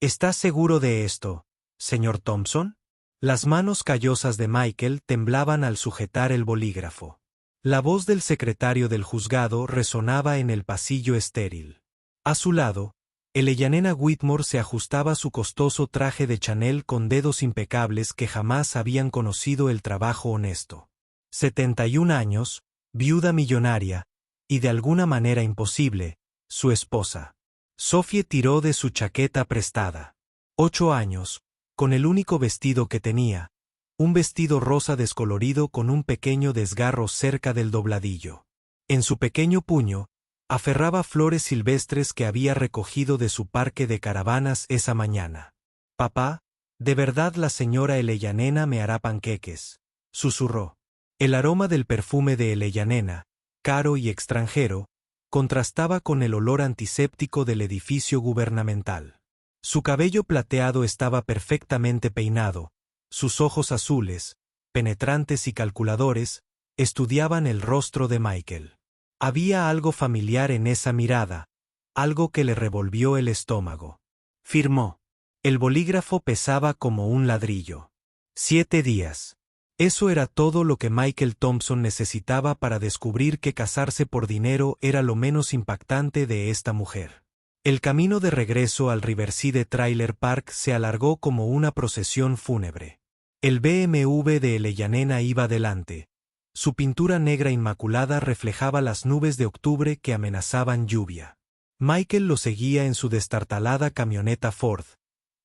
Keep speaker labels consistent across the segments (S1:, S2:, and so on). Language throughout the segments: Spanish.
S1: ¿Estás seguro de esto, señor Thompson? Las manos callosas de Michael temblaban al sujetar el bolígrafo. La voz del secretario del juzgado resonaba en el pasillo estéril. A su lado, Eleyanena Whitmore se ajustaba su costoso traje de Chanel con dedos impecables que jamás habían conocido el trabajo honesto. 71 años, viuda millonaria, y de alguna manera imposible, su esposa. Sophie tiró de su chaqueta prestada. 8 años, con el único vestido que tenía, un vestido rosa descolorido con un pequeño desgarro cerca del dobladillo. En su pequeño puño, aferraba flores silvestres que había recogido de su parque de caravanas esa mañana. «Papá, de verdad la señora Eleyanena me hará panqueques», susurró. El aroma del perfume de Eleyanena, caro y extranjero, contrastaba con el olor antiséptico del edificio gubernamental. Su cabello plateado estaba perfectamente peinado, sus ojos azules, penetrantes y calculadores, estudiaban el rostro de Michael. Había algo familiar en esa mirada, algo que le revolvió el estómago. Firmó. El bolígrafo pesaba como un ladrillo. 7 días. Eso era todo lo que Michael Thompson necesitaba para descubrir que casarse por dinero era lo menos impactante de esta mujer. El camino de regreso al Riverside Trailer Park se alargó como una procesión fúnebre. El BMW de Eleyanena iba delante. Su pintura negra inmaculada reflejaba las nubes de octubre que amenazaban lluvia. Michael lo seguía en su destartalada camioneta Ford.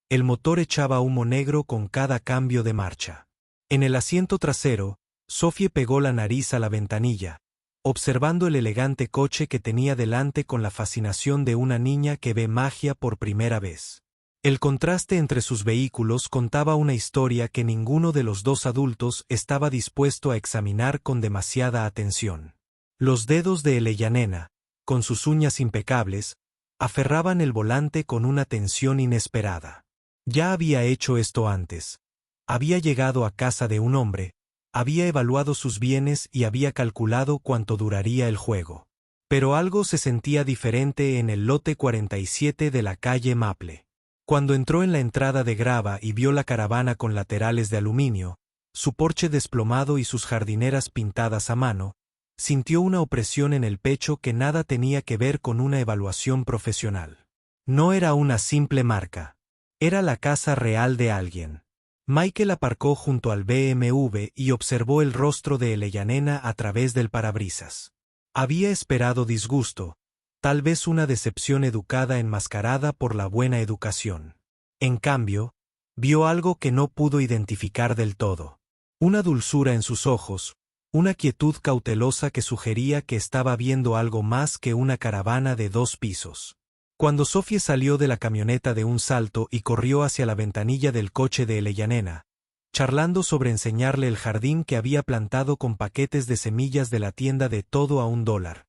S1: El motor echaba humo negro con cada cambio de marcha. En el asiento trasero, Sophie pegó la nariz a la ventanilla, observando el elegante coche que tenía delante con la fascinación de una niña que ve magia por primera vez. El contraste entre sus vehículos contaba una historia que ninguno de los dos adultos estaba dispuesto a examinar con demasiada atención. Los dedos de Eleyanena, con sus uñas impecables, aferraban el volante con una tensión inesperada. Ya había hecho esto antes. Había llegado a casa de un hombre, había evaluado sus bienes y había calculado cuánto duraría el juego. Pero algo se sentía diferente en el lote 47 de la calle Maple. Cuando entró en la entrada de grava y vio la caravana con laterales de aluminio, su porche desplomado y sus jardineras pintadas a mano, sintió una opresión en el pecho que nada tenía que ver con una evaluación profesional. No era una simple marca. Era la casa real de alguien. Michael aparcó junto al BMW y observó el rostro de Eleyanena a través del parabrisas. Había esperado disgusto, tal vez una decepción educada enmascarada por la buena educación. En cambio, vio algo que no pudo identificar del todo. Una dulzura en sus ojos, una quietud cautelosa que sugería que estaba viendo algo más que una caravana de 2 pisos. Cuando Sophie salió de la camioneta de un salto y corrió hacia la ventanilla del coche de Eleyanena, charlando sobre enseñarle el jardín que había plantado con paquetes de semillas de la tienda de todo a $1,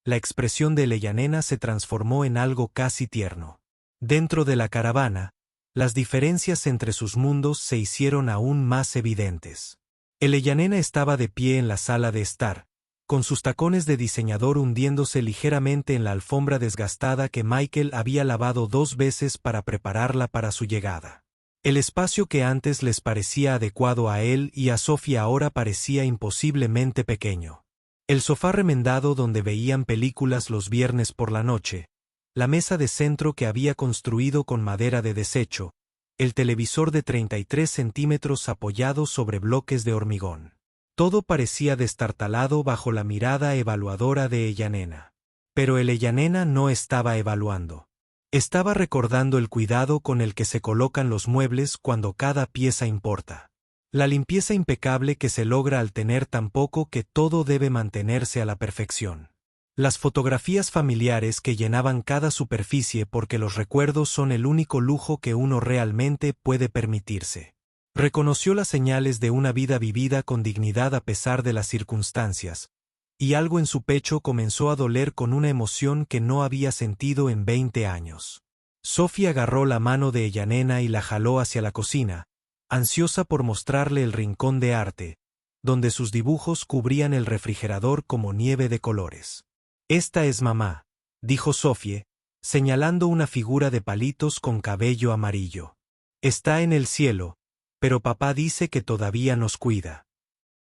S1: la expresión de Eleyanena se transformó en algo casi tierno. Dentro de la caravana, las diferencias entre sus mundos se hicieron aún más evidentes. Eleyanena estaba de pie en la sala de estar, con sus tacones de diseñador hundiéndose ligeramente en la alfombra desgastada que Michael había lavado 2 veces para prepararla para su llegada. El espacio que antes les parecía adecuado a él y a Sophie ahora parecía imposiblemente pequeño. El sofá remendado donde veían películas los viernes por la noche, la mesa de centro que había construido con madera de desecho, el televisor de 33 centímetros apoyado sobre bloques de hormigón. Todo parecía destartalado bajo la mirada evaluadora de Eleyanena. Pero Eleyanena no estaba evaluando. Estaba recordando el cuidado con el que se colocan los muebles cuando cada pieza importa. La limpieza impecable que se logra al tener tan poco que todo debe mantenerse a la perfección. Las fotografías familiares que llenaban cada superficie porque los recuerdos son el único lujo que uno realmente puede permitirse. Reconoció las señales de una vida vivida con dignidad a pesar de las circunstancias, y algo en su pecho comenzó a doler con una emoción que no había sentido en 20 años. Sophie agarró la mano de Eleyanena y la jaló hacia la cocina, ansiosa por mostrarle el rincón de arte, donde sus dibujos cubrían el refrigerador como nieve de colores. «Esta es mamá», dijo Sophie, señalando una figura de palitos con cabello amarillo. Está en el cielo, pero papá dice que todavía nos cuida.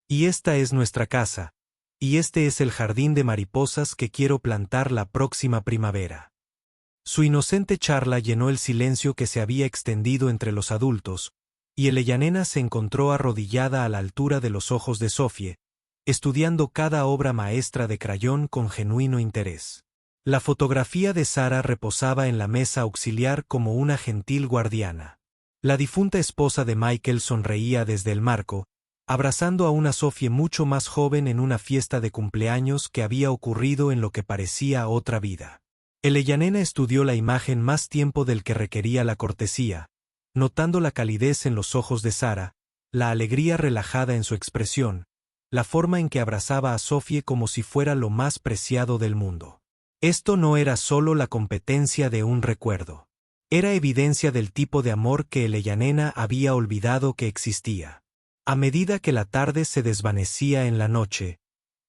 S1: Y esta es nuestra casa, y este es el jardín de mariposas que quiero plantar la próxima primavera. Su inocente charla llenó el silencio que se había extendido entre los adultos, y Eleyanena se encontró arrodillada a la altura de los ojos de Sofie, estudiando cada obra maestra de Crayón con genuino interés. La fotografía de Sara reposaba en la mesa auxiliar como una gentil guardiana. La difunta esposa de Michael sonreía desde el marco, abrazando a una Sofie mucho más joven en una fiesta de cumpleaños que había ocurrido en lo que parecía otra vida. Eleyanena estudió la imagen más tiempo del que requería la cortesía, notando la calidez en los ojos de Sara, la alegría relajada en su expresión, la forma en que abrazaba a Sofie como si fuera lo más preciado del mundo. Esto no era solo la competencia de un recuerdo. Era evidencia del tipo de amor que Eleyanena había olvidado que existía. A medida que la tarde se desvanecía en la noche,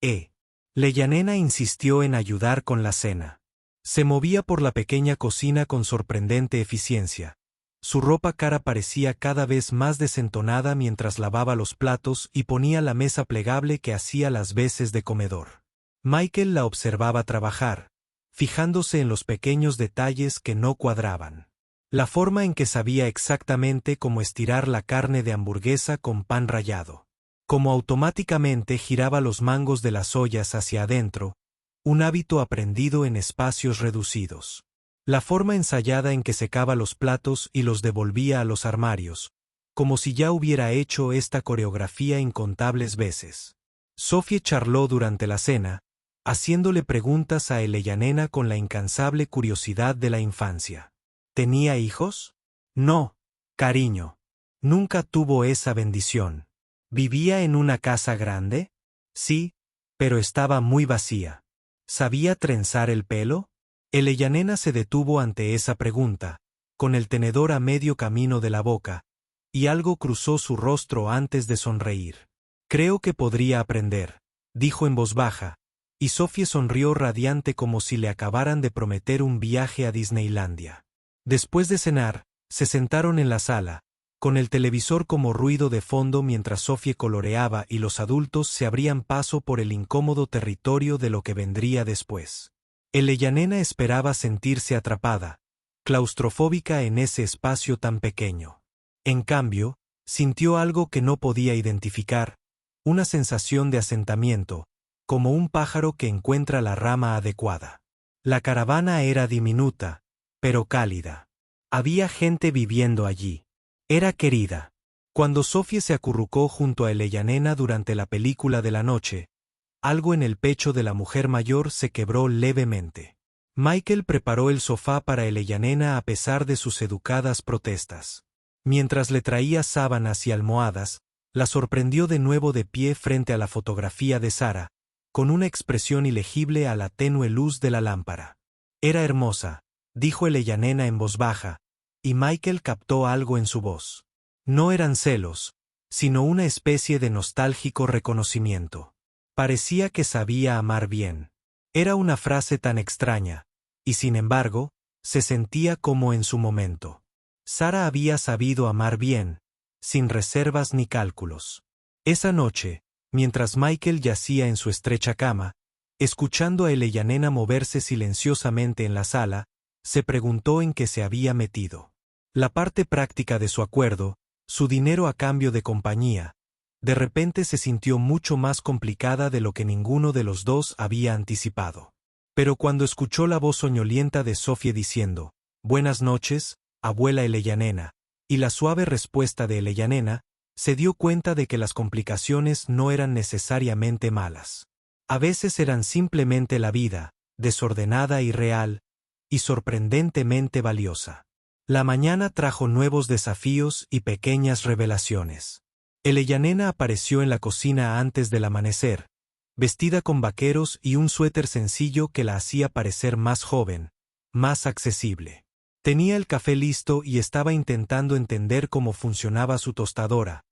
S1: Eleyanena insistió en ayudar con la cena. Se movía por la pequeña cocina con sorprendente eficiencia. Su ropa cara parecía cada vez más desentonada mientras lavaba los platos y ponía la mesa plegable que hacía las veces de comedor. Michael la observaba trabajar, fijándose en los pequeños detalles que no cuadraban. La forma en que sabía exactamente cómo estirar la carne de hamburguesa con pan rallado. Cómo automáticamente giraba los mangos de las ollas hacia adentro, un hábito aprendido en espacios reducidos. La forma ensayada en que secaba los platos y los devolvía a los armarios, como si ya hubiera hecho esta coreografía incontables veces. Sofie charló durante la cena, haciéndole preguntas a Eleyanena con la incansable curiosidad de la infancia. ¿Tenía hijos? No, cariño. Nunca tuvo esa bendición. ¿Vivía en una casa grande? Sí, pero estaba muy vacía. ¿Sabía trenzar el pelo? Eleyanena se detuvo ante esa pregunta, con el tenedor a medio camino de la boca, y algo cruzó su rostro antes de sonreír. Creo que podría aprender, dijo en voz baja, y Sofie sonrió radiante como si le acabaran de prometer un viaje a Disneylandia. Después de cenar, se sentaron en la sala, con el televisor como ruido de fondo mientras Sofie coloreaba y los adultos se abrían paso por el incómodo territorio de lo que vendría después. Eleyanena esperaba sentirse atrapada, claustrofóbica en ese espacio tan pequeño. En cambio, sintió algo que no podía identificar, una sensación de asentamiento, como un pájaro que encuentra la rama adecuada. La caravana era diminuta, pero cálida. Había gente viviendo allí. Era querida. Cuando Sofie se acurrucó junto a Eleyanena durante la película de la noche, algo en el pecho de la mujer mayor se quebró levemente. Michael preparó el sofá para Eleyanena a pesar de sus educadas protestas. Mientras le traía sábanas y almohadas, la sorprendió de nuevo de pie frente a la fotografía de Sara, con una expresión ilegible a la tenue luz de la lámpara. Era hermosa, dijo Eleyanena en voz baja, y Michael captó algo en su voz. No eran celos, sino una especie de nostálgico reconocimiento. Parecía que sabía amar bien. Era una frase tan extraña, y sin embargo, se sentía como en su momento. Sara había sabido amar bien, sin reservas ni cálculos. Esa noche, mientras Michael yacía en su estrecha cama, escuchando a Eleyanena moverse silenciosamente en la sala, se preguntó en qué se había metido. La parte práctica de su acuerdo, su dinero a cambio de compañía, de repente se sintió mucho más complicada de lo que ninguno de los dos había anticipado. Pero cuando escuchó la voz soñolienta de Sofie diciendo, «Buenas noches, abuela Eleyanena», y la suave respuesta de Eleyanena, se dio cuenta de que las complicaciones no eran necesariamente malas. A veces eran simplemente la vida, desordenada y real, y sorprendentemente valiosa. La mañana trajo nuevos desafíos y pequeñas revelaciones. Eleyanena apareció en la cocina antes del amanecer, vestida con vaqueros y un suéter sencillo que la hacía parecer más joven, más accesible. Tenía el café listo y estaba intentando entender cómo funcionaba su tostadora,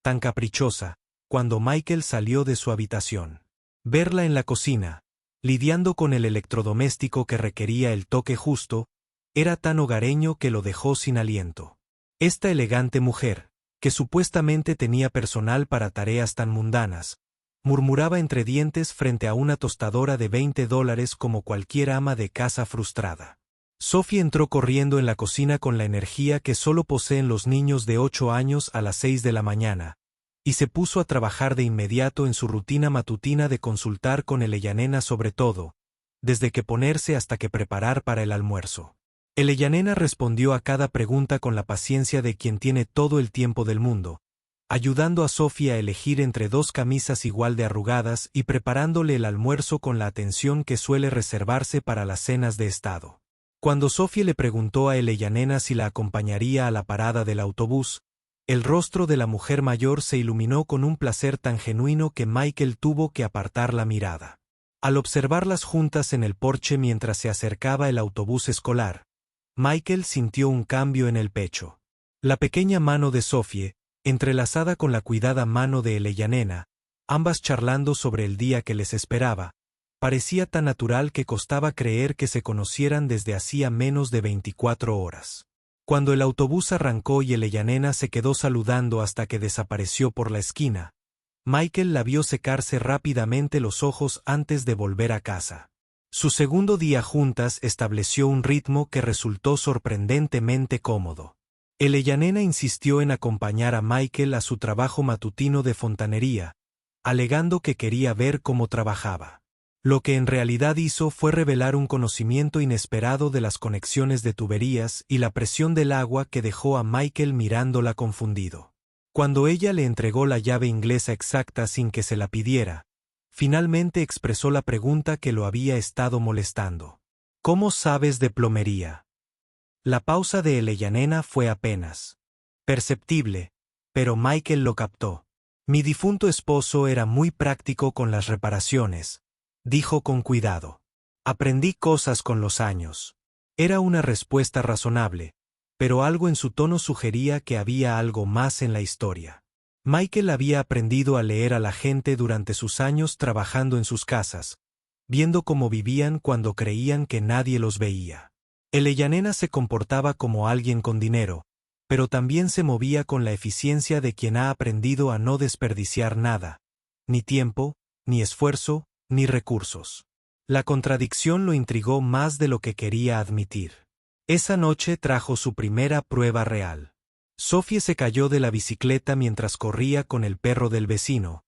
S1: tan caprichosa, cuando Michael salió de su habitación. Verla en la cocina, lidiando con el electrodoméstico que requería el toque justo, era tan hogareño que lo dejó sin aliento. Esta elegante mujer, que supuestamente tenía personal para tareas tan mundanas, murmuraba entre dientes frente a una tostadora de $20 como cualquier ama de casa frustrada. Sophie entró corriendo en la cocina con la energía que solo poseen los niños de 8 años a las 6 de la mañana, y se puso a trabajar de inmediato en su rutina matutina de consultar con Eleyanena sobre todo, desde que ponerse hasta que preparar para el almuerzo. Eleyanena respondió a cada pregunta con la paciencia de quien tiene todo el tiempo del mundo, ayudando a Sophie a elegir entre 2 camisas igual de arrugadas y preparándole el almuerzo con la atención que suele reservarse para las cenas de estado. Cuando Sophie le preguntó a Eleyanena si la acompañaría a la parada del autobús, el rostro de la mujer mayor se iluminó con un placer tan genuino que Michael tuvo que apartar la mirada. Al observarlas juntas en el porche mientras se acercaba el autobús escolar, Michael sintió un cambio en el pecho. La pequeña mano de Sophie, entrelazada con la cuidada mano de Eleyanena, ambas charlando sobre el día que les esperaba, parecía tan natural que costaba creer que se conocieran desde hacía menos de 24 horas. Cuando el autobús arrancó y Eleyanena se quedó saludando hasta que desapareció por la esquina, Michael la vio secarse rápidamente los ojos antes de volver a casa. Su segundo día juntas estableció un ritmo que resultó sorprendentemente cómodo. Eleyanena insistió en acompañar a Michael a su trabajo matutino de fontanería, alegando que quería ver cómo trabajaba. Lo que en realidad hizo fue revelar un conocimiento inesperado de las conexiones de tuberías y la presión del agua que dejó a Michael mirándola confundido. Cuando ella le entregó la llave inglesa exacta sin que se la pidiera, finalmente expresó la pregunta que lo había estado molestando. ¿Cómo sabes de plomería? La pausa de Eleyanena fue apenas perceptible, pero Michael lo captó. Mi difunto esposo era muy práctico con las reparaciones, dijo con cuidado. Aprendí cosas con los años. Era una respuesta razonable, pero algo en su tono sugería que había algo más en la historia. Michael había aprendido a leer a la gente durante sus años trabajando en sus casas, viendo cómo vivían cuando creían que nadie los veía. Eleyanena se comportaba como alguien con dinero, pero también se movía con la eficiencia de quien ha aprendido a no desperdiciar nada, ni tiempo, ni esfuerzo, ni recursos. La contradicción lo intrigó más de lo que quería admitir. Esa noche trajo su primera prueba real. Sophie se cayó de la bicicleta mientras corría con el perro del vecino,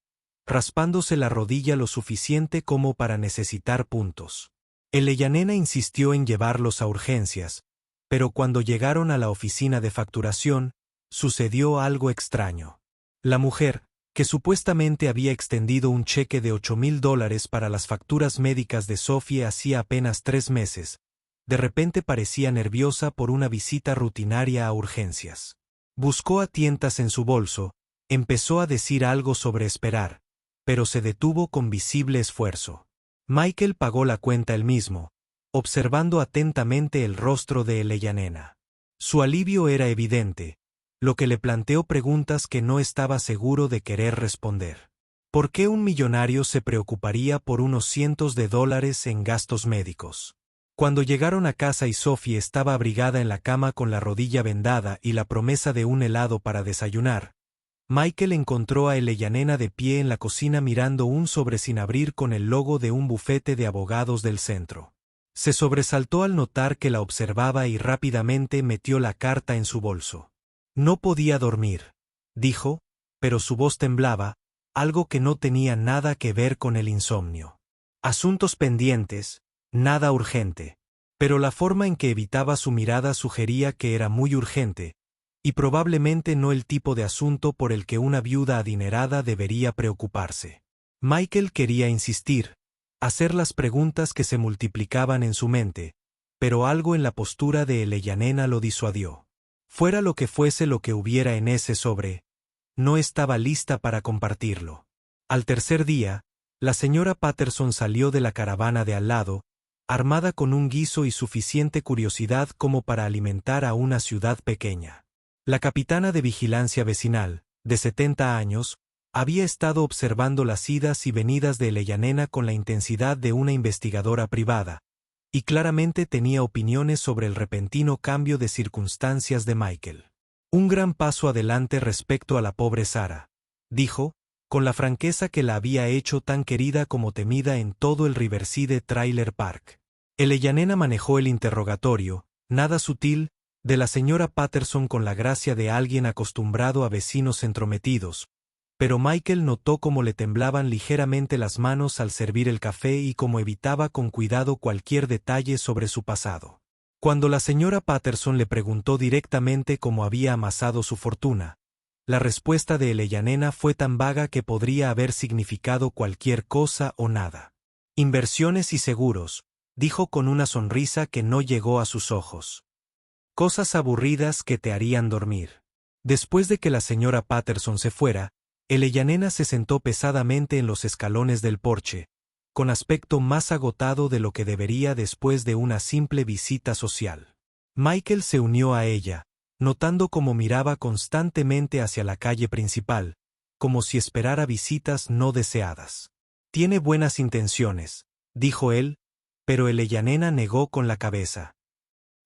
S1: raspándose la rodilla lo suficiente como para necesitar puntos. Eleyanena insistió en llevarlos a urgencias, pero cuando llegaron a la oficina de facturación, sucedió algo extraño. La mujer, que supuestamente había extendido un cheque de $8,000 para las facturas médicas de Sophie hacía apenas 3 meses, de repente parecía nerviosa por una visita rutinaria a urgencias. Buscó a tientas en su bolso, empezó a decir algo sobre esperar, pero se detuvo con visible esfuerzo. Michael pagó la cuenta él mismo, observando atentamente el rostro de Eleyanena. Su alivio era evidente, lo que le planteó preguntas que no estaba seguro de querer responder. ¿Por qué un millonario se preocuparía por unos cientos de dólares en gastos médicos? Cuando llegaron a casa y Sophie estaba abrigada en la cama con la rodilla vendada y la promesa de un helado para desayunar, Michael encontró a Eleyanena de pie en la cocina mirando un sobre sin abrir con el logo de un bufete de abogados del centro. Se sobresaltó al notar que la observaba y rápidamente metió la carta en su bolso. No podía dormir, dijo, pero su voz temblaba, algo que no tenía nada que ver con el insomnio. Asuntos pendientes, nada urgente. Pero la forma en que evitaba su mirada sugería que era muy urgente, y probablemente no el tipo de asunto por el que una viuda adinerada debería preocuparse. Michael quería insistir, hacer las preguntas que se multiplicaban en su mente, pero algo en la postura de Eleyanena lo disuadió. Fuera lo que fuese lo que hubiera en ese sobre, no estaba lista para compartirlo. Al tercer día, la señora Patterson salió de la caravana de al lado, armada con un guiso y suficiente curiosidad como para alimentar a una ciudad pequeña. La capitana de vigilancia vecinal, de 70 años, Había estado observando las idas y venidas de Eleyanena con la intensidad de una investigadora privada, y claramente tenía opiniones sobre el repentino cambio de circunstancias de Michael. Un gran paso adelante respecto a la pobre Sara, dijo, con la franqueza que la había hecho tan querida como temida en todo el Riverside Trailer Park. Eleyanena manejó el interrogatorio, nada sutil, de la señora Patterson con la gracia de alguien acostumbrado a vecinos entrometidos, pero Michael notó cómo le temblaban ligeramente las manos al servir el café y cómo evitaba con cuidado cualquier detalle sobre su pasado. Cuando la señora Patterson le preguntó directamente cómo había amasado su fortuna, la respuesta de Eleyanena fue tan vaga que podría haber significado cualquier cosa o nada. Inversiones y seguros, dijo con una sonrisa que no llegó a sus ojos. Cosas aburridas que te harían dormir. Después de que la señora Patterson se fuera, Eleyanena se sentó pesadamente en los escalones del porche, con aspecto más agotado de lo que debería después de una simple visita social. Michael se unió a ella, notando cómo miraba constantemente hacia la calle principal, como si esperara visitas no deseadas. Tiene buenas intenciones, dijo él, pero Eleyanena negó con la cabeza.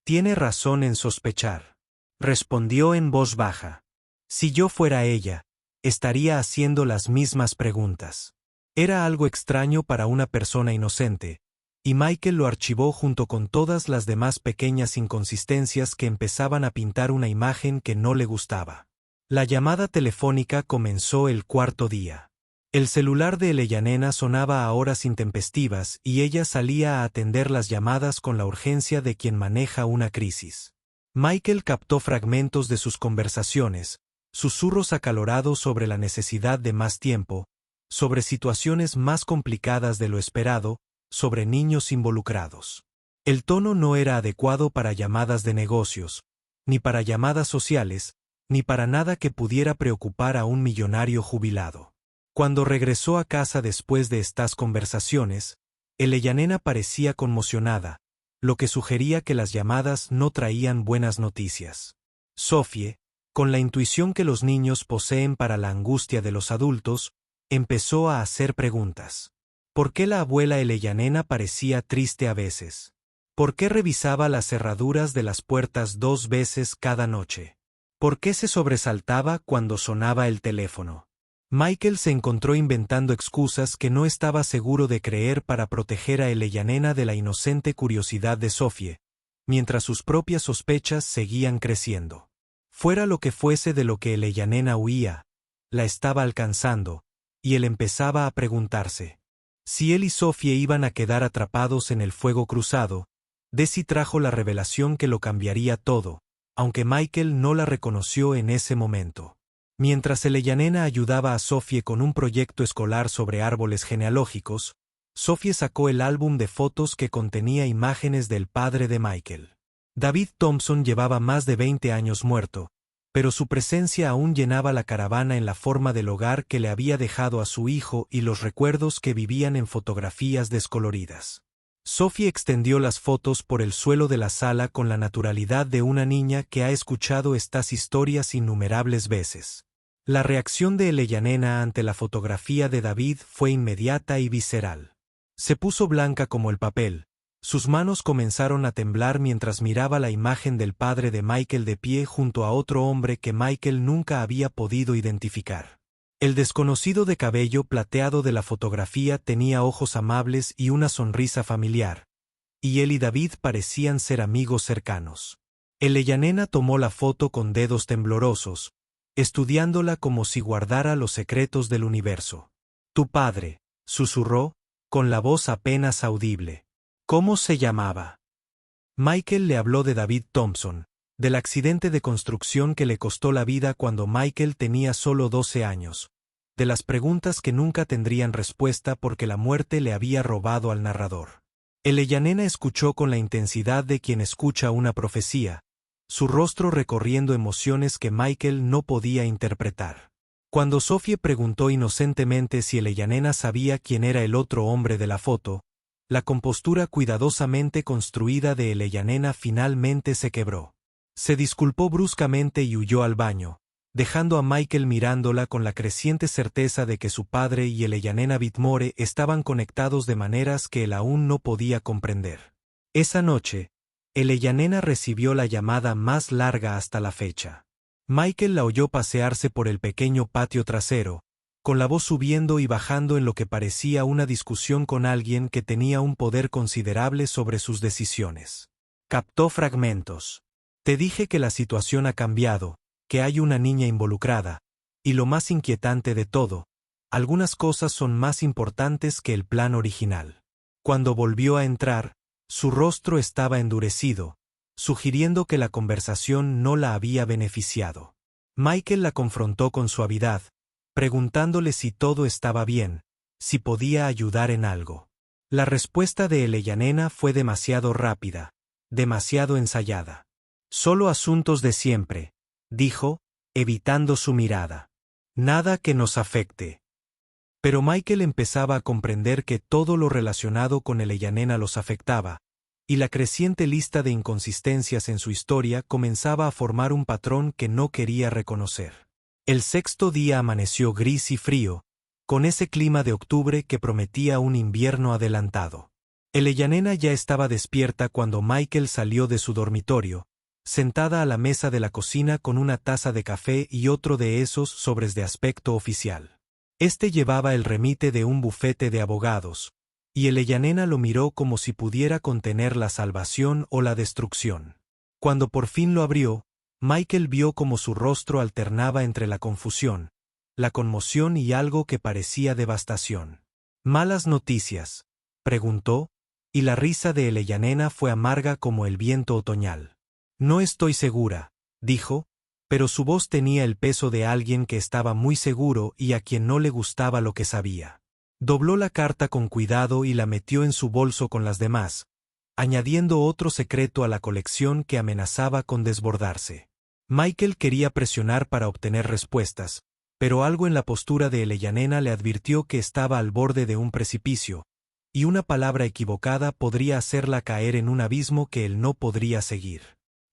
S1: Tiene razón en sospechar, respondió en voz baja. Si yo fuera ella, estaría haciendo las mismas preguntas. Era algo extraño para una persona inocente, y Michael lo archivó junto con todas las demás pequeñas inconsistencias que empezaban a pintar una imagen que no le gustaba. La llamada telefónica comenzó el cuarto día. El celular de Eleyanena sonaba a horas intempestivas y ella salía a atender las llamadas con la urgencia de quien maneja una crisis. Michael captó fragmentos de sus conversaciones, susurros acalorados sobre la necesidad de más tiempo, sobre situaciones más complicadas de lo esperado, sobre niños involucrados. El tono no era adecuado para llamadas de negocios, ni para llamadas sociales, ni para nada que pudiera preocupar a un millonario jubilado. Cuando regresó a casa después de estas conversaciones, Eleyanena parecía conmocionada, lo que sugería que las llamadas no traían buenas noticias. Sophie, con la intuición que los niños poseen para la angustia de los adultos, empezó a hacer preguntas. ¿Por qué la abuela Eleyanena parecía triste a veces? ¿Por qué revisaba las cerraduras de las puertas 2 veces cada noche? ¿Por qué se sobresaltaba cuando sonaba el teléfono? Michael se encontró inventando excusas que no estaba seguro de creer para proteger a Eleyanena de la inocente curiosidad de Sophie, mientras sus propias sospechas seguían creciendo. Fuera lo que fuese de lo que Eleyanena huía, la estaba alcanzando, y él empezaba a preguntarse. Si él y Sophie iban a quedar atrapados en el fuego cruzado, Desi trajo la revelación que lo cambiaría todo, aunque Michael no la reconoció en ese momento. Mientras Eleyanena ayudaba a Sophie con un proyecto escolar sobre árboles genealógicos, Sophie sacó el álbum de fotos que contenía imágenes del padre de Michael. David Thompson llevaba más de 20 años muerto, pero su presencia aún llenaba la caravana en la forma del hogar que le había dejado a su hijo y los recuerdos que vivían en fotografías descoloridas. Sophie extendió las fotos por el suelo de la sala con la naturalidad de una niña que ha escuchado estas historias innumerables veces. La reacción de Eleyanena ante la fotografía de David fue inmediata y visceral. Se puso blanca como el papel. Sus manos comenzaron a temblar mientras miraba la imagen del padre de Michael de pie junto a otro hombre que Michael nunca había podido identificar. El desconocido de cabello plateado de la fotografía tenía ojos amables y una sonrisa familiar, y él y David parecían ser amigos cercanos. Eleyanena tomó la foto con dedos temblorosos, estudiándola como si guardara los secretos del universo. «Tu padre», susurró, con la voz apenas audible. «¿Cómo se llamaba?» Michael le habló de David Thompson, del accidente de construcción que le costó la vida cuando Michael tenía solo 12 años, de las preguntas que nunca tendrían respuesta porque la muerte le había robado al narrador. Eleyanena escuchó con la intensidad de quien escucha una profecía, su rostro recorriendo emociones que Michael no podía interpretar. Cuando Sophie preguntó inocentemente si Eleyanena sabía quién era el otro hombre de la foto, la compostura cuidadosamente construida de Eleyanena finalmente se quebró. Se disculpó bruscamente y huyó al baño, dejando a Michael mirándola con la creciente certeza de que su padre y Eleyanena Whitmore estaban conectados de maneras que él aún no podía comprender. Esa noche, Eleyanena recibió la llamada más larga hasta la fecha. Michael la oyó pasearse por el pequeño patio trasero, con la voz subiendo y bajando en lo que parecía una discusión con alguien que tenía un poder considerable sobre sus decisiones. Captó fragmentos. Te dije que la situación ha cambiado, que hay una niña involucrada, y lo más inquietante de todo, algunas cosas son más importantes que el plan original. Cuando volvió a entrar, su rostro estaba endurecido, sugiriendo que la conversación no la había beneficiado. Michael la confrontó con suavidad, preguntándole si todo estaba bien, si podía ayudar en algo. La respuesta de Eleyanena fue demasiado rápida, demasiado ensayada. Solo asuntos de siempre, dijo, evitando su mirada. Nada que nos afecte. Pero Michael empezaba a comprender que todo lo relacionado con Eleyanena los afectaba, y la creciente lista de inconsistencias en su historia comenzaba a formar un patrón que no quería reconocer. El sexto día amaneció gris y frío, con ese clima de octubre que prometía un invierno adelantado. Eleyanena ya estaba despierta cuando Michael salió de su dormitorio, sentada a la mesa de la cocina con una taza de café y otro de esos sobres de aspecto oficial. Este llevaba el remite de un bufete de abogados, y Eleyanena lo miró como si pudiera contener la salvación o la destrucción. Cuando por fin lo abrió, Michael vio como su rostro alternaba entre la confusión, la conmoción y algo que parecía devastación. ¿Malas noticias?, preguntó, y la risa de Eleyanena fue amarga como el viento otoñal. No estoy segura, dijo, pero su voz tenía el peso de alguien que estaba muy seguro y a quien no le gustaba lo que sabía. Dobló la carta con cuidado y la metió en su bolso con las demás, añadiendo otro secreto a la colección que amenazaba con desbordarse. Michael quería presionar para obtener respuestas, pero algo en la postura de Eleyanena le advirtió que estaba al borde de un precipicio, y una palabra equivocada podría hacerla caer en un abismo que él no podría seguir.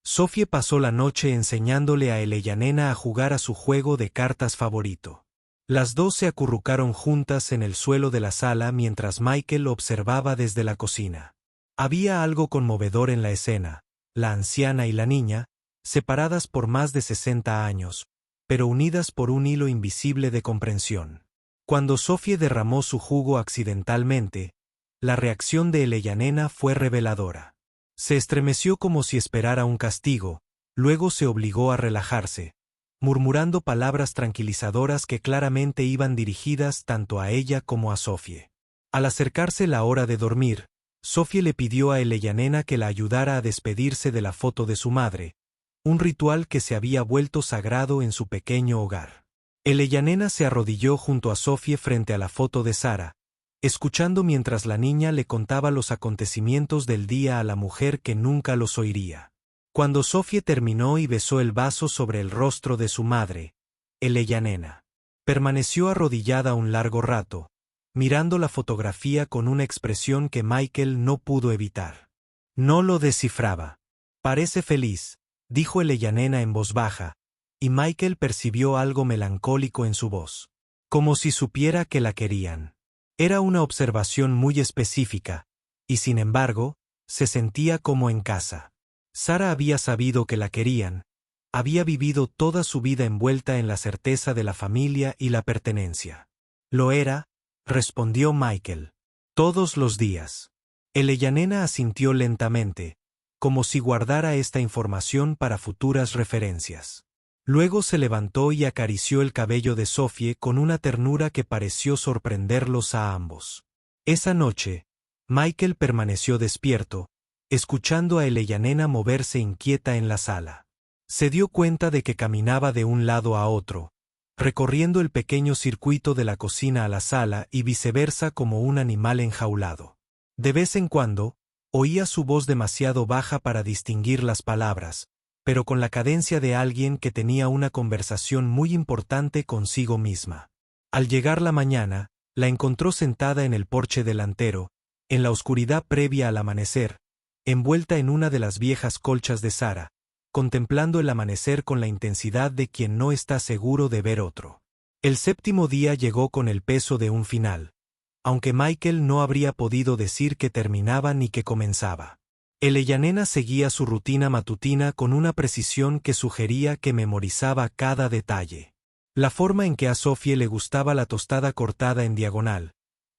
S1: Sophie pasó la noche enseñándole a Eleyanena a jugar a su juego de cartas favorito. Las dos se acurrucaron juntas en el suelo de la sala mientras Michael observaba desde la cocina. Había algo conmovedor en la escena, la anciana y la niña, separadas por más de 60 años, pero unidas por un hilo invisible de comprensión. Cuando Sophie derramó su jugo accidentalmente, la reacción de Eleyanena fue reveladora. Se estremeció como si esperara un castigo, luego se obligó a relajarse, murmurando palabras tranquilizadoras que claramente iban dirigidas tanto a ella como a Sophie. Al acercarse la hora de dormir, Sophie le pidió a Eleyanena que la ayudara a despedirse de la foto de su madre, un ritual que se había vuelto sagrado en su pequeño hogar. Eleyanena se arrodilló junto a Sophie frente a la foto de Sara, escuchando mientras la niña le contaba los acontecimientos del día a la mujer que nunca los oiría. Cuando Sophie terminó y besó el vaso sobre el rostro de su madre, Eleyanena permaneció arrodillada un largo rato, mirando la fotografía con una expresión que Michael no pudo evitar. No lo descifraba. Parece feliz, dijo Eleyanena en voz baja, y Michael percibió algo melancólico en su voz. Como si supiera que la querían. Era una observación muy específica, y sin embargo, se sentía como en casa. Sara había sabido que la querían, había vivido toda su vida envuelta en la certeza de la familia y la pertenencia. Lo era, respondió Michael. Todos los días. Eleyanena asintió lentamente, como si guardara esta información para futuras referencias. Luego se levantó y acarició el cabello de Sophie con una ternura que pareció sorprenderlos a ambos. Esa noche, Michael permaneció despierto, escuchando a Eleyanena moverse inquieta en la sala. Se dio cuenta de que caminaba de un lado a otro, recorriendo el pequeño circuito de la cocina a la sala y viceversa como un animal enjaulado. De vez en cuando, oía su voz demasiado baja para distinguir las palabras, pero con la cadencia de alguien que tenía una conversación muy importante consigo misma. Al llegar la mañana, la encontró sentada en el porche delantero, en la oscuridad previa al amanecer, envuelta en una de las viejas colchas de Sara, contemplando el amanecer con la intensidad de quien no está seguro de ver otro. El séptimo día llegó con el peso de un final, aunque Michael no habría podido decir que terminaba ni que comenzaba. Eleyanena seguía su rutina matutina con una precisión que sugería que memorizaba cada detalle. La forma en que a Sophie le gustaba la tostada cortada en diagonal,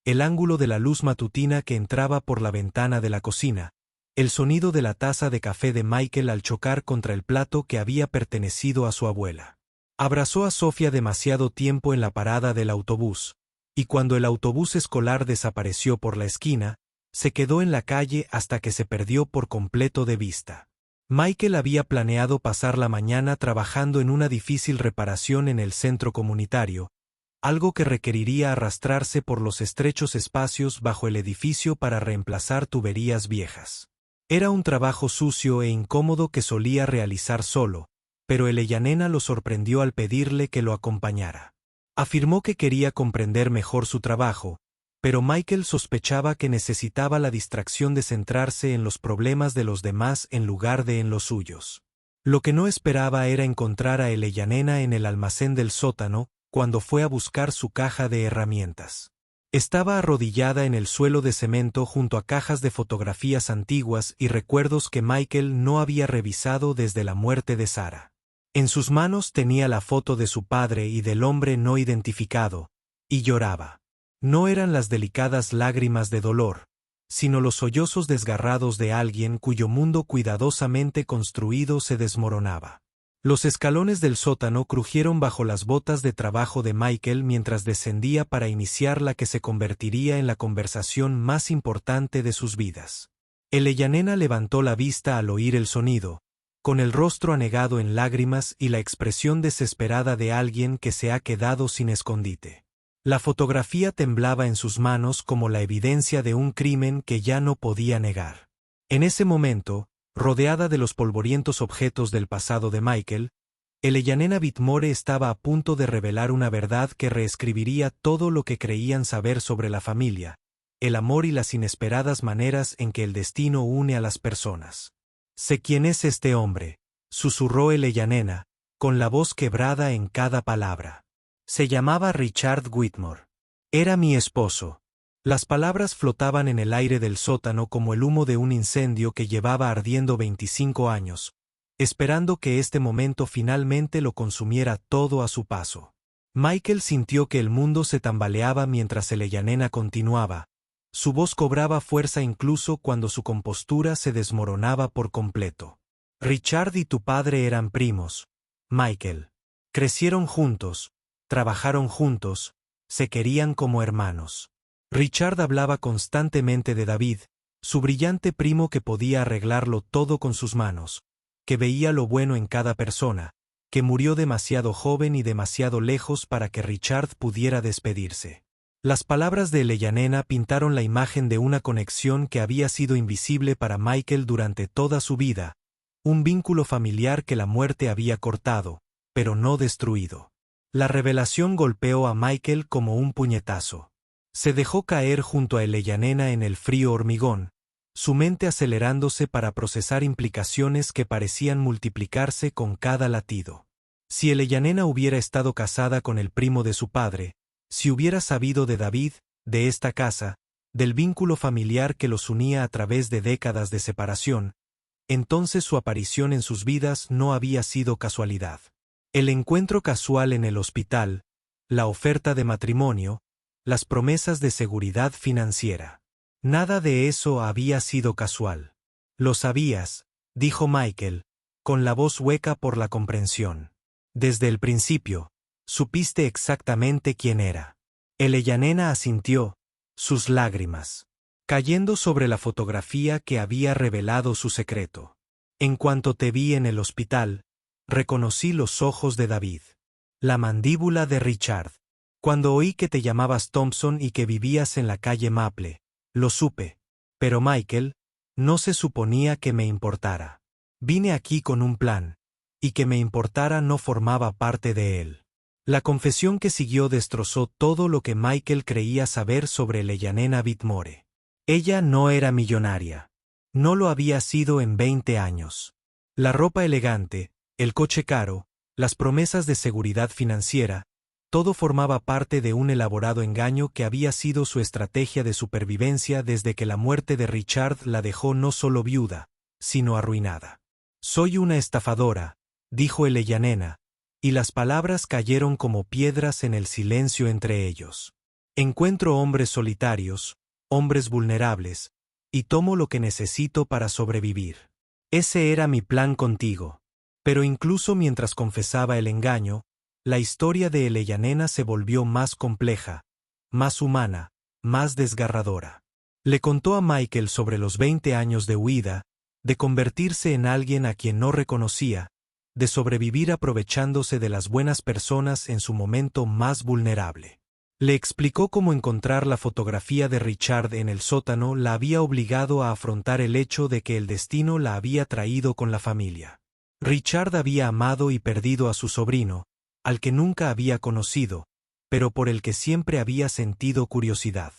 S1: el ángulo de la luz matutina que entraba por la ventana de la cocina, el sonido de la taza de café de Michael al chocar contra el plato que había pertenecido a su abuela. Abrazó a Sofía demasiado tiempo en la parada del autobús, y cuando el autobús escolar desapareció por la esquina, se quedó en la calle hasta que se perdió por completo de vista. Michael había planeado pasar la mañana trabajando en una difícil reparación en el centro comunitario, algo que requeriría arrastrarse por los estrechos espacios bajo el edificio para reemplazar tuberías viejas. Era un trabajo sucio e incómodo que solía realizar solo, pero Eleyanena lo sorprendió al pedirle que lo acompañara. Afirmó que quería comprender mejor su trabajo, pero Michael sospechaba que necesitaba la distracción de centrarse en los problemas de los demás en lugar de en los suyos. Lo que no esperaba era encontrar a Eleyanena en el almacén del sótano cuando fue a buscar su caja de herramientas. Estaba arrodillada en el suelo de cemento junto a cajas de fotografías antiguas y recuerdos que Michael no había revisado desde la muerte de Sarah. En sus manos tenía la foto de su padre y del hombre no identificado, y lloraba. No eran las delicadas lágrimas de dolor, sino los sollozos desgarrados de alguien cuyo mundo cuidadosamente construido se desmoronaba. Los escalones del sótano crujieron bajo las botas de trabajo de Michael mientras descendía para iniciar la que se convertiría en la conversación más importante de sus vidas. Eleyanena levantó la vista al oír el sonido, con el rostro anegado en lágrimas y la expresión desesperada de alguien que se ha quedado sin escondite. La fotografía temblaba en sus manos como la evidencia de un crimen que ya no podía negar. En ese momento, rodeada de los polvorientos objetos del pasado de Michael, Eleyanena Whitmore estaba a punto de revelar una verdad que reescribiría todo lo que creían saber sobre la familia, el amor y las inesperadas maneras en que el destino une a las personas. «Sé quién es este hombre», susurró Eleyanena, con la voz quebrada en cada palabra. Se llamaba Richard Whitmore. Era mi esposo. Las palabras flotaban en el aire del sótano como el humo de un incendio que llevaba ardiendo 25 años, esperando que este momento finalmente lo consumiera todo a su paso. Michael sintió que el mundo se tambaleaba mientras Eleyanena continuaba. Su voz cobraba fuerza incluso cuando su compostura se desmoronaba por completo. Richard y tu padre eran primos, Michael. Crecieron juntos, trabajaron juntos, se querían como hermanos. Richard hablaba constantemente de David, su brillante primo que podía arreglarlo todo con sus manos, que veía lo bueno en cada persona, que murió demasiado joven y demasiado lejos para que Richard pudiera despedirse. Las palabras de Eleyanena pintaron la imagen de una conexión que había sido invisible para Michael durante toda su vida, un vínculo familiar que la muerte había cortado, pero no destruido. La revelación golpeó a Michael como un puñetazo. Se dejó caer junto a Eleyanena en el frío hormigón, su mente acelerándose para procesar implicaciones que parecían multiplicarse con cada latido. Si Eleyanena hubiera estado casada con el primo de su padre, si hubiera sabido de David, de esta casa, del vínculo familiar que los unía a través de décadas de separación, entonces su aparición en sus vidas no había sido casualidad. El encuentro casual en el hospital, la oferta de matrimonio, las promesas de seguridad financiera. Nada de eso había sido casual. Lo sabías, dijo Michael, con la voz hueca por la comprensión. Desde el principio, supiste exactamente quién era. Eleyanena asintió, sus lágrimas cayendo sobre la fotografía que había revelado su secreto. En cuanto te vi en el hospital, reconocí los ojos de David. La mandíbula de Richard. Cuando oí que te llamabas Thompson y que vivías en la calle Maple, lo supe. Pero Michael, no se suponía que me importara. Vine aquí con un plan, y que me importara no formaba parte de él. La confesión que siguió destrozó todo lo que Michael creía saber sobre Eleyanena Whitmore. Ella no era millonaria. No lo había sido en 20 años. La ropa elegante, el coche caro, las promesas de seguridad financiera, todo formaba parte de un elaborado engaño que había sido su estrategia de supervivencia desde que la muerte de Richard la dejó no solo viuda, sino arruinada. «Soy una estafadora», dijo Eleyanena, y las palabras cayeron como piedras en el silencio entre ellos. «Encuentro hombres solitarios, hombres vulnerables, y tomo lo que necesito para sobrevivir. Ese era mi plan contigo». Pero incluso mientras confesaba el engaño, la historia de Eleyanena se volvió más compleja, más humana, más desgarradora. Le contó a Michael sobre los 20 años de huida, de convertirse en alguien a quien no reconocía, de sobrevivir aprovechándose de las buenas personas en su momento más vulnerable. Le explicó cómo encontrar la fotografía de Richard en el sótano la había obligado a afrontar el hecho de que el destino la había traído con la familia. Richard había amado y perdido a su sobrino, al que nunca había conocido, pero por el que siempre había sentido curiosidad.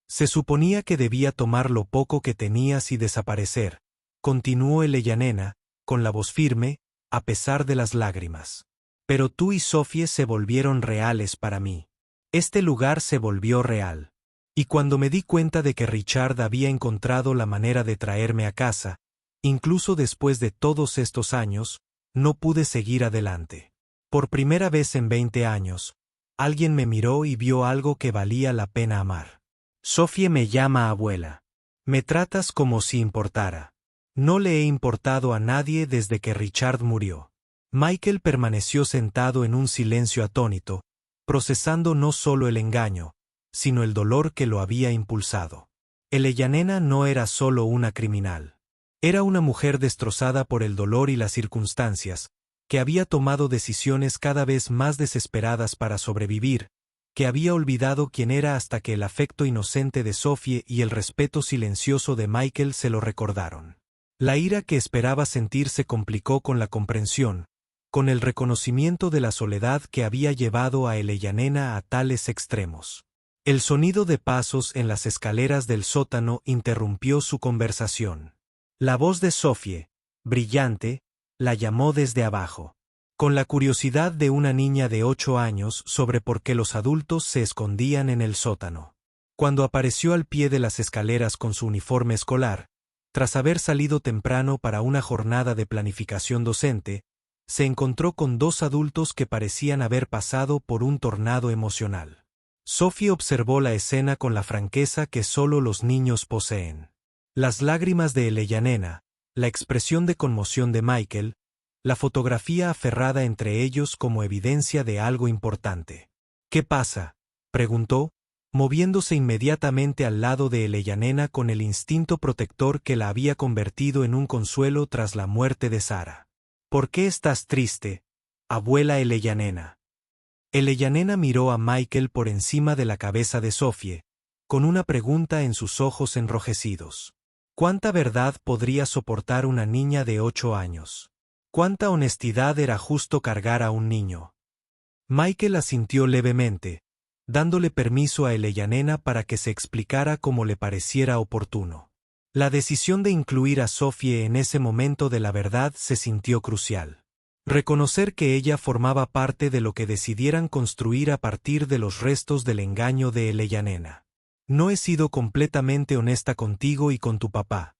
S1: Se suponía que debía tomar lo poco que tenías y desaparecer, continuó Eleyanena, con la voz firme, a pesar de las lágrimas. Pero tú y Sophie se volvieron reales para mí. Este lugar se volvió real. Y cuando me di cuenta de que Richard había encontrado la manera de traerme a casa, incluso después de todos estos años, no pude seguir adelante. Por primera vez en 20 años, alguien me miró y vio algo que valía la pena amar. Sophie me llama abuela. Me tratas como si importara. No le he importado a nadie desde que Richard murió. Michael permaneció sentado en un silencio atónito, procesando no solo el engaño, sino el dolor que lo había impulsado. Eleyanena no era solo una criminal. Era una mujer destrozada por el dolor y las circunstancias, que había tomado decisiones cada vez más desesperadas para sobrevivir, que había olvidado quién era hasta que el afecto inocente de Sophie y el respeto silencioso de Michael se lo recordaron. La ira que esperaba sentir se complicó con la comprensión, con el reconocimiento de la soledad que había llevado a Eleyanena a tales extremos. El sonido de pasos en las escaleras del sótano interrumpió su conversación. La voz de Sophie, brillante, la llamó desde abajo, con la curiosidad de una niña de 8 años sobre por qué los adultos se escondían en el sótano. Cuando apareció al pie de las escaleras con su uniforme escolar, tras haber salido temprano para una jornada de planificación docente, se encontró con 2 adultos que parecían haber pasado por un tornado emocional. Sophie observó la escena con la franqueza que solo los niños poseen. Las lágrimas de Eleyanena, la expresión de conmoción de Michael, la fotografía aferrada entre ellos como evidencia de algo importante. «¿Qué pasa?», preguntó, moviéndose inmediatamente al lado de Eleyanena con el instinto protector que la había convertido en un consuelo tras la muerte de Sara. «¿Por qué estás triste, abuela Eleyanena?». Eleyanena miró a Michael por encima de la cabeza de Sophie, con una pregunta en sus ojos enrojecidos. ¿Cuánta verdad podría soportar una niña de 8 años? ¿Cuánta honestidad era justo cargar a un niño? Michael asintió levemente, dándole permiso a Eleyanena para que se explicara como le pareciera oportuno. La decisión de incluir a Sophie en ese momento de la verdad se sintió crucial. Reconocer que ella formaba parte de lo que decidieran construir a partir de los restos del engaño de Eleyanena. «No he sido completamente honesta contigo y con tu papá»,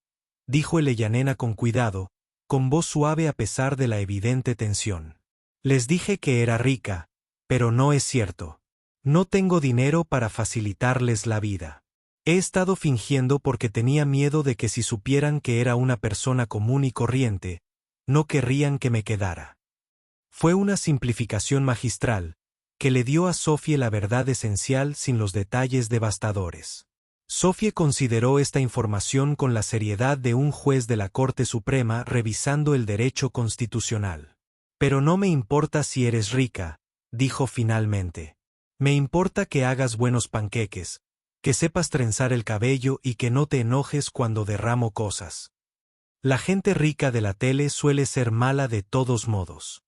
S1: dijo Eleyanena con cuidado, con voz suave a pesar de la evidente tensión. «Les dije que era rica, pero no es cierto. No tengo dinero para facilitarles la vida. He estado fingiendo porque tenía miedo de que si supieran que era una persona común y corriente, no querrían que me quedara». Fue una simplificación magistral, que le dio a Sophie la verdad esencial sin los detalles devastadores. Sophie consideró esta información con la seriedad de un juez de la Corte Suprema revisando el derecho constitucional. «Pero no me importa si eres rica», dijo finalmente. «Me importa que hagas buenos panqueques, que sepas trenzar el cabello y que no te enojes cuando derramo cosas. La gente rica de la tele suele ser mala de todos modos».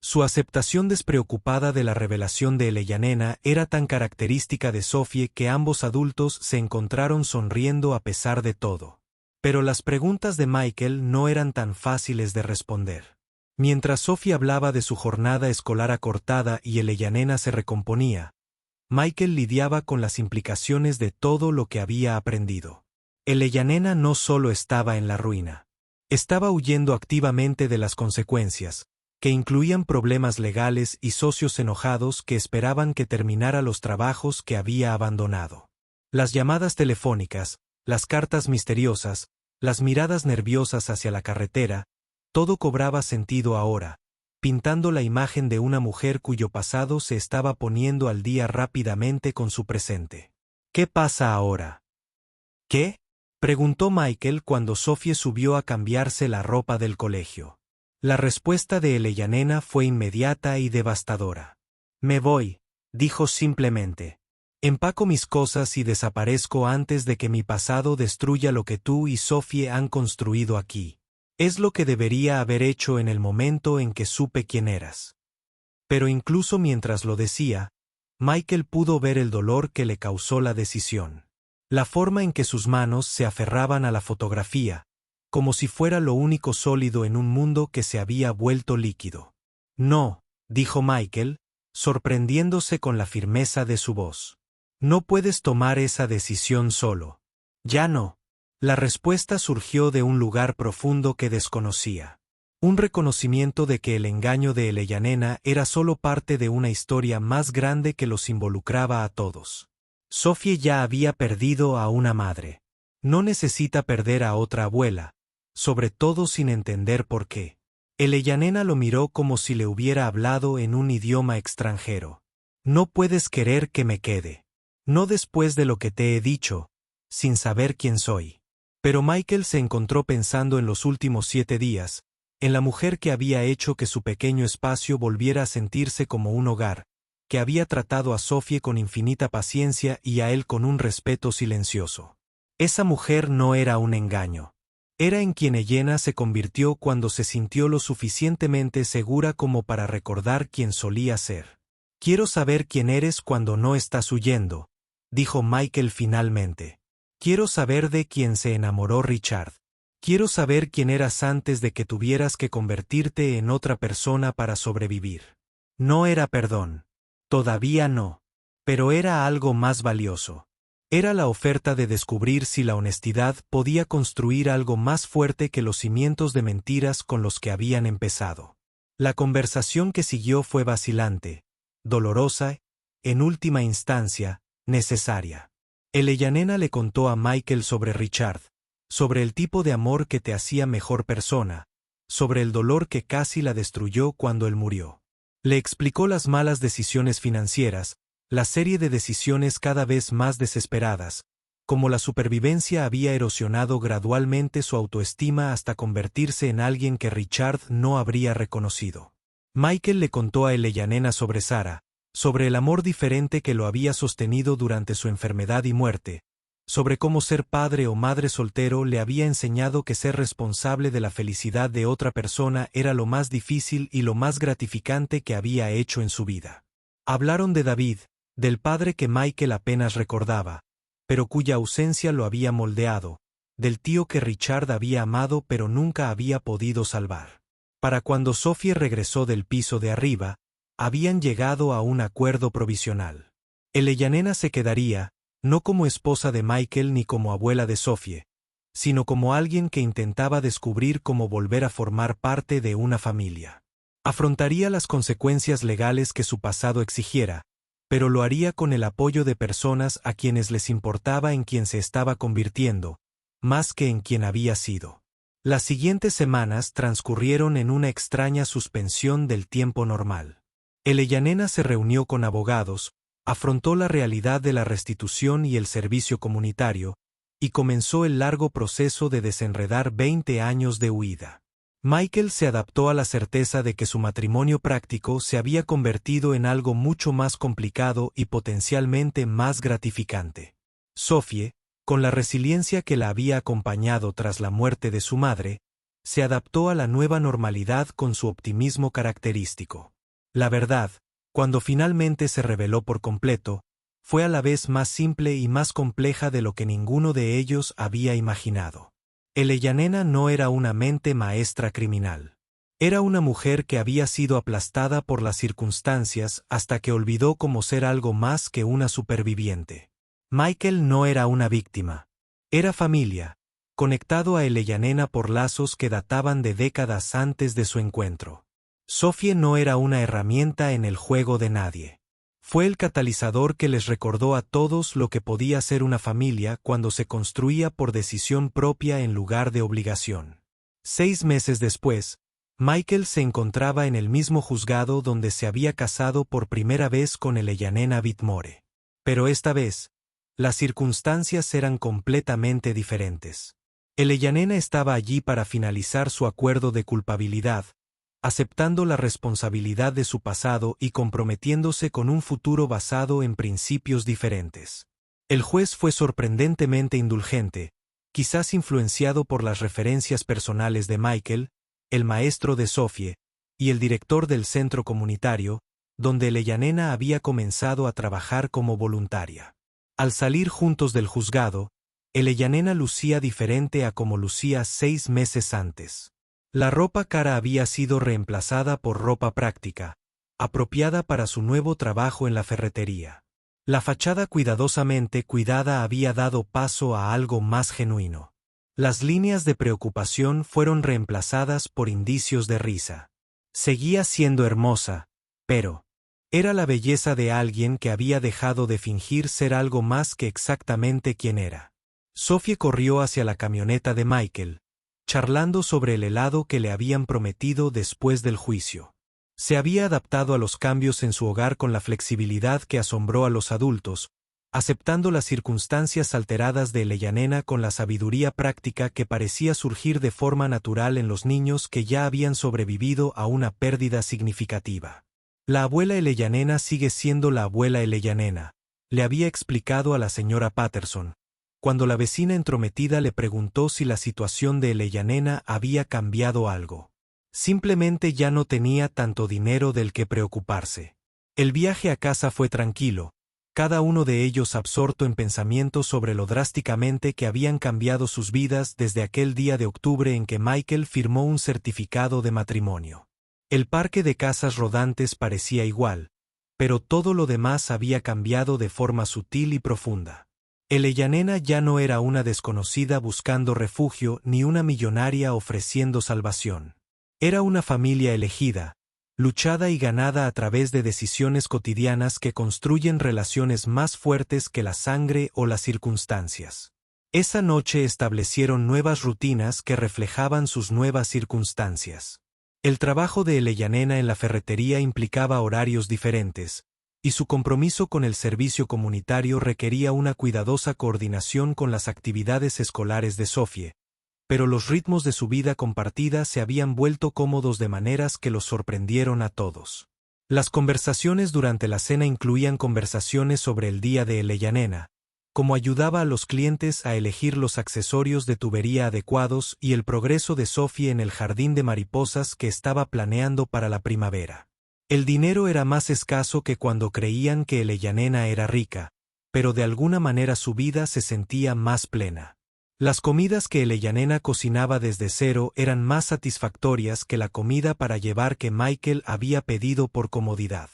S1: Su aceptación despreocupada de la revelación de Eleyanena era tan característica de Sophie que ambos adultos se encontraron sonriendo a pesar de todo. Pero las preguntas de Michael no eran tan fáciles de responder. Mientras Sophie hablaba de su jornada escolar acortada y Eleyanena se recomponía, Michael lidiaba con las implicaciones de todo lo que había aprendido. Eleyanena no solo estaba en la ruina. Estaba huyendo activamente de las consecuencias, que incluían problemas legales y socios enojados que esperaban que terminara los trabajos que había abandonado. Las llamadas telefónicas, las cartas misteriosas, las miradas nerviosas hacia la carretera, todo cobraba sentido ahora, pintando la imagen de una mujer cuyo pasado se estaba poniendo al día rápidamente con su presente. ¿Qué pasa ahora? ¿Qué? Preguntó Michael cuando Sophie subió a cambiarse la ropa del colegio. La respuesta de Eleyanena fue inmediata y devastadora. Me voy, dijo simplemente. Empaco mis cosas y desaparezco antes de que mi pasado destruya lo que tú y Sophie han construido aquí. Es lo que debería haber hecho en el momento en que supe quién eras. Pero incluso mientras lo decía, Michael pudo ver el dolor que le causó la decisión. La forma en que sus manos se aferraban a la fotografía, como si fuera lo único sólido en un mundo que se había vuelto líquido. No, dijo Michael, sorprendiéndose con la firmeza de su voz. No puedes tomar esa decisión solo. Ya no. La respuesta surgió de un lugar profundo que desconocía. Un reconocimiento de que el engaño de Eleyanena era solo parte de una historia más grande que los involucraba a todos. Sophie ya había perdido a una madre. No necesita perder a otra abuela, sobre todo sin entender por qué. Eleyanena lo miró como si le hubiera hablado en un idioma extranjero. No puedes querer que me quede. No después de lo que te he dicho, sin saber quién soy. Pero Michael se encontró pensando en los últimos 7 días, en la mujer que había hecho que su pequeño espacio volviera a sentirse como un hogar, que había tratado a Sophie con infinita paciencia y a él con un respeto silencioso. Esa mujer no era un engaño. Era en quien Elena se convirtió cuando se sintió lo suficientemente segura como para recordar quién solía ser. Quiero saber quién eres cuando no estás huyendo, dijo Michael finalmente. Quiero saber de quién se enamoró Richard. Quiero saber quién eras antes de que tuvieras que convertirte en otra persona para sobrevivir. No era perdón. Todavía no. Pero era algo más valioso. Era la oferta de descubrir si la honestidad podía construir algo más fuerte que los cimientos de mentiras con los que habían empezado. La conversación que siguió fue vacilante, dolorosa, en última instancia, necesaria. Eleyanena le contó a Michael sobre Richard, sobre el tipo de amor que te hacía mejor persona, sobre el dolor que casi la destruyó cuando él murió. Le explicó las malas decisiones financieras, la serie de decisiones cada vez más desesperadas, como la supervivencia había erosionado gradualmente su autoestima hasta convertirse en alguien que Richard no habría reconocido. Michael le contó a Eleyanena sobre Sara, sobre el amor diferente que lo había sostenido durante su enfermedad y muerte, sobre cómo ser padre o madre soltero le había enseñado que ser responsable de la felicidad de otra persona era lo más difícil y lo más gratificante que había hecho en su vida. Hablaron de David, del padre que Michael apenas recordaba, pero cuya ausencia lo había moldeado, del tío que Richard había amado pero nunca había podido salvar. Para cuando Sophie regresó del piso de arriba, habían llegado a un acuerdo provisional. Eleyanena se quedaría, no como esposa de Michael ni como abuela de Sophie, sino como alguien que intentaba descubrir cómo volver a formar parte de una familia. Afrontaría las consecuencias legales que su pasado exigiera, pero lo haría con el apoyo de personas a quienes les importaba en quien se estaba convirtiendo, más que en quien había sido. Las siguientes semanas transcurrieron en una extraña suspensión del tiempo normal. Eleyanena se reunió con abogados, afrontó la realidad de la restitución y el servicio comunitario, y comenzó el largo proceso de desenredar 20 años de huida. Michael se adaptó a la certeza de que su matrimonio práctico se había convertido en algo mucho más complicado y potencialmente más gratificante. Sophie, con la resiliencia que la había acompañado tras la muerte de su madre, se adaptó a la nueva normalidad con su optimismo característico. La verdad, cuando finalmente se reveló por completo, fue a la vez más simple y más compleja de lo que ninguno de ellos había imaginado. Eleyanena no era una mente maestra criminal. Era una mujer que había sido aplastada por las circunstancias hasta que olvidó cómo ser algo más que una superviviente. Michael no era una víctima. Era familia, conectado a Eleyanena por lazos que databan de décadas antes de su encuentro. Sophie no era una herramienta en el juego de nadie. Fue el catalizador que les recordó a todos lo que podía ser una familia cuando se construía por decisión propia en lugar de obligación. 6 meses después, Michael se encontraba en el mismo juzgado donde se había casado por primera vez con Eleyanena Whitmore. Pero esta vez, las circunstancias eran completamente diferentes. Eleyanena estaba allí para finalizar su acuerdo de culpabilidad, aceptando la responsabilidad de su pasado y comprometiéndose con un futuro basado en principios diferentes. El juez fue sorprendentemente indulgente, quizás influenciado por las referencias personales de Michael, el maestro de Sophie, y el director del centro comunitario, donde Eleyanena había comenzado a trabajar como voluntaria. Al salir juntos del juzgado, Eleyanena lucía diferente a como lucía 6 meses antes. La ropa cara había sido reemplazada por ropa práctica, apropiada para su nuevo trabajo en la ferretería. La fachada cuidadosamente cuidada había dado paso a algo más genuino. Las líneas de preocupación fueron reemplazadas por indicios de risa. Seguía siendo hermosa, pero era la belleza de alguien que había dejado de fingir ser algo más que exactamente quien era. Sophie corrió hacia la camioneta de Michael, charlando sobre el helado que le habían prometido después del juicio. Se había adaptado a los cambios en su hogar con la flexibilidad que asombró a los adultos, aceptando las circunstancias alteradas de Eleyanena con la sabiduría práctica que parecía surgir de forma natural en los niños que ya habían sobrevivido a una pérdida significativa. La abuela Eleyanena sigue siendo la abuela Eleyanena, le había explicado a la señora Patterson, cuando la vecina entrometida le preguntó si la situación de Eleyanena había cambiado algo. Simplemente ya no tenía tanto dinero del que preocuparse. El viaje a casa fue tranquilo, cada uno de ellos absorto en pensamientos sobre lo drásticamente que habían cambiado sus vidas desde aquel día de octubre en que Michael firmó un certificado de matrimonio. El parque de casas rodantes parecía igual, pero todo lo demás había cambiado de forma sutil y profunda. Eleyanena ya no era una desconocida buscando refugio ni una millonaria ofreciendo salvación. Era una familia elegida, luchada y ganada a través de decisiones cotidianas que construyen relaciones más fuertes que la sangre o las circunstancias. Esa noche establecieron nuevas rutinas que reflejaban sus nuevas circunstancias. El trabajo de Eleyanena en la ferretería implicaba horarios diferentes, y su compromiso con el servicio comunitario requería una cuidadosa coordinación con las actividades escolares de Sophie, pero los ritmos de su vida compartida se habían vuelto cómodos de maneras que los sorprendieron a todos. Las conversaciones durante la cena incluían conversaciones sobre el día de Eleyanena, cómo ayudaba a los clientes a elegir los accesorios de tubería adecuados y el progreso de Sophie en el jardín de mariposas que estaba planeando para la primavera. El dinero era más escaso que cuando creían que Eleyanena era rica, pero de alguna manera su vida se sentía más plena. Las comidas que Eleyanena cocinaba desde cero eran más satisfactorias que la comida para llevar que Michael había pedido por comodidad.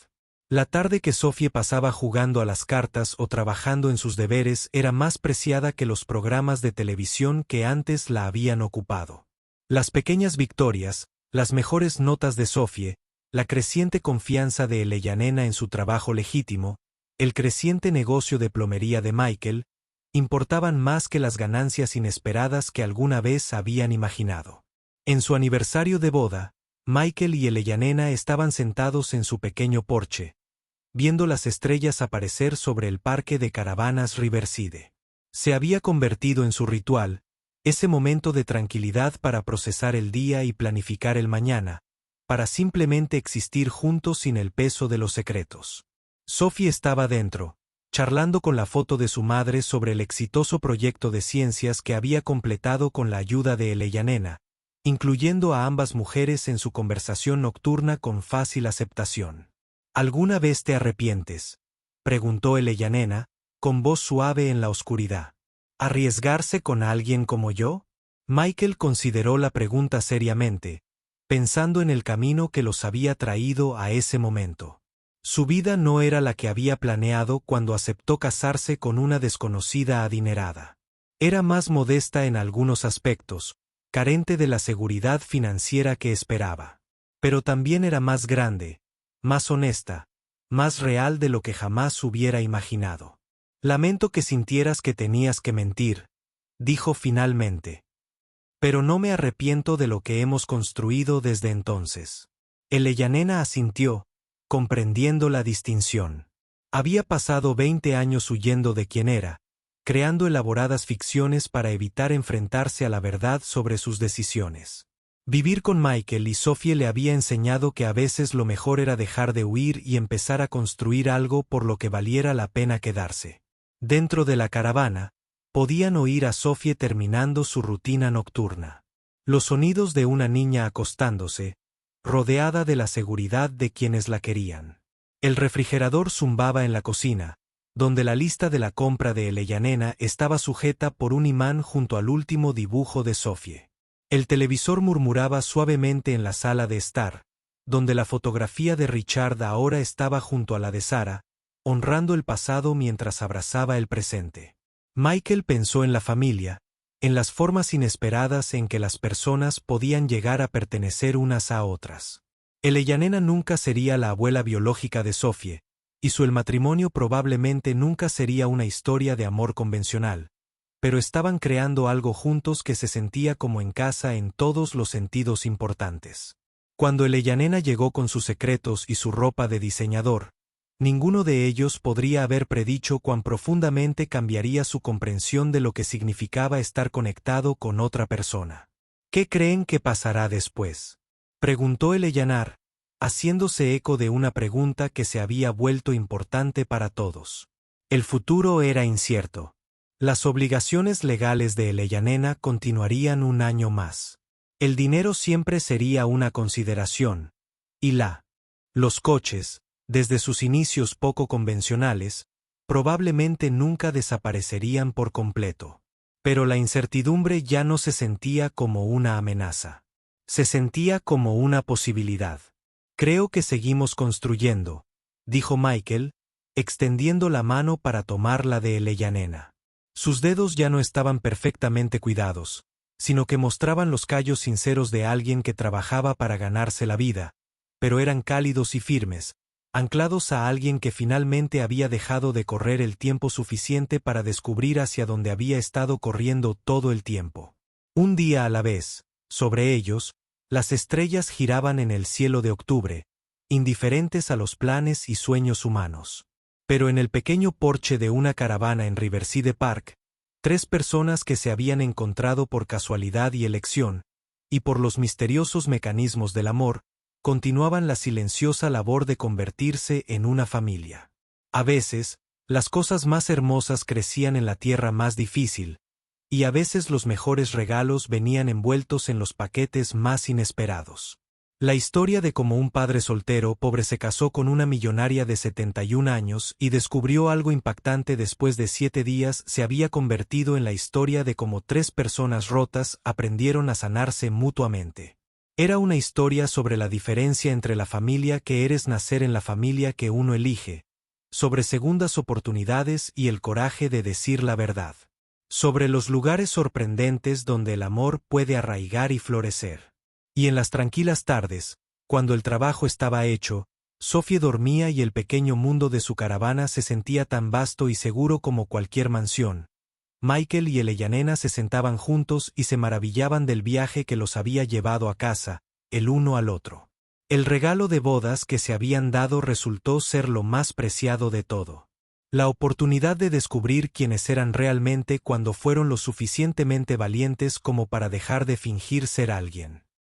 S1: La tarde que Sophie pasaba jugando a las cartas o trabajando en sus deberes era más preciada que los programas de televisión que antes la habían ocupado. Las pequeñas victorias, las mejores notas de Sophie, la creciente confianza de Eleyanena en su trabajo legítimo, el creciente negocio de plomería de Michael, importaban más que las ganancias inesperadas que alguna vez habían imaginado. En su aniversario de boda, Michael y Eleyanena estaban sentados en su pequeño porche, viendo las estrellas aparecer sobre el parque de caravanas Riverside. Se había convertido en su ritual, ese momento de tranquilidad para procesar el día y planificar el mañana, para simplemente existir juntos sin el peso de los secretos. Sophie estaba dentro, charlando con la foto de su madre sobre el exitoso proyecto de ciencias que había completado con la ayuda de Eleyanena, incluyendo a ambas mujeres en su conversación nocturna con fácil aceptación. ¿Alguna vez te arrepientes?, preguntó Eleyanena, con voz suave en la oscuridad. ¿Arriesgarse con alguien como yo? Michael consideró la pregunta seriamente, pensando en el camino que los había traído a ese momento. Su vida no era la que había planeado cuando aceptó casarse con una desconocida adinerada. Era más modesta en algunos aspectos, carente de la seguridad financiera que esperaba. Pero también era más grande, más honesta, más real de lo que jamás hubiera imaginado. Lamento que sintieras que tenías que mentir, dijo finalmente. Pero no me arrepiento de lo que hemos construido desde entonces. Eleyanena asintió, comprendiendo la distinción. Había pasado 20 años huyendo de quien era, creando elaboradas ficciones para evitar enfrentarse a la verdad sobre sus decisiones. Vivir con Michael y Sophie le había enseñado que a veces lo mejor era dejar de huir y empezar a construir algo por lo que valiera la pena quedarse. Dentro de la caravana, podían oír a Sophie terminando su rutina nocturna. Los sonidos de una niña acostándose, rodeada de la seguridad de quienes la querían. El refrigerador zumbaba en la cocina, donde la lista de la compra de Eleyanena estaba sujeta por un imán junto al último dibujo de Sophie. El televisor murmuraba suavemente en la sala de estar, donde la fotografía de Richard ahora estaba junto a la de Sarah, honrando el pasado mientras abrazaba el presente. Michael pensó en la familia, en las formas inesperadas en que las personas podían llegar a pertenecer unas a otras. Eleyanena nunca sería la abuela biológica de Sophie, y el matrimonio probablemente nunca sería una historia de amor convencional, pero estaban creando algo juntos que se sentía como en casa en todos los sentidos importantes. Cuando Eleyanena llegó con sus secretos y su ropa de diseñador, ninguno de ellos podría haber predicho cuán profundamente cambiaría su comprensión de lo que significaba estar conectado con otra persona. ¿Qué creen que pasará después?, preguntó Eleyanar, haciéndose eco de una pregunta que se había vuelto importante para todos. El futuro era incierto. Las obligaciones legales de Eleyanena continuarían un año más. El dinero siempre sería una consideración, y los coches, desde sus inicios poco convencionales, probablemente nunca desaparecerían por completo. Pero la incertidumbre ya no se sentía como una amenaza. Se sentía como una posibilidad. Creo que seguimos construyendo, dijo Michael, extendiendo la mano para tomar la de Eleyanena. Sus dedos ya no estaban perfectamente cuidados, sino que mostraban los callos sinceros de alguien que trabajaba para ganarse la vida, pero eran cálidos y firmes, anclados a alguien que finalmente había dejado de correr el tiempo suficiente para descubrir hacia dónde había estado corriendo todo el tiempo. Un día a la vez, sobre ellos, las estrellas giraban en el cielo de octubre, indiferentes a los planes y sueños humanos. Pero en el pequeño porche de una caravana en Riverside Park, 3 personas que se habían encontrado por casualidad y elección, y por los misteriosos mecanismos del amor, continuaban la silenciosa labor de convertirse en una familia. A veces, las cosas más hermosas crecían en la tierra más difícil, y a veces los mejores regalos venían envueltos en los paquetes más inesperados. La historia de cómo un padre soltero pobre se casó con una millonaria de 71 años y descubrió algo impactante después de 7 días se había convertido en la historia de cómo 3 personas rotas aprendieron a sanarse mutuamente. Era una historia sobre la diferencia entre la familia que eres nacer en la familia que uno elige, sobre segundas oportunidades y el coraje de decir la verdad, sobre los lugares sorprendentes donde el amor puede arraigar y florecer. Y en las tranquilas tardes, cuando el trabajo estaba hecho, Sophie dormía y el pequeño mundo de su caravana se sentía tan vasto y seguro como cualquier mansión. Michael y Eleyanena se sentaban juntos y se maravillaban del viaje que los había llevado a casa, el uno al otro. El regalo de bodas que se habían dado resultó ser lo más preciado de todo. La oportunidad de descubrir quiénes eran realmente cuando fueron lo suficientemente valientes como para dejar de fingir ser alguien.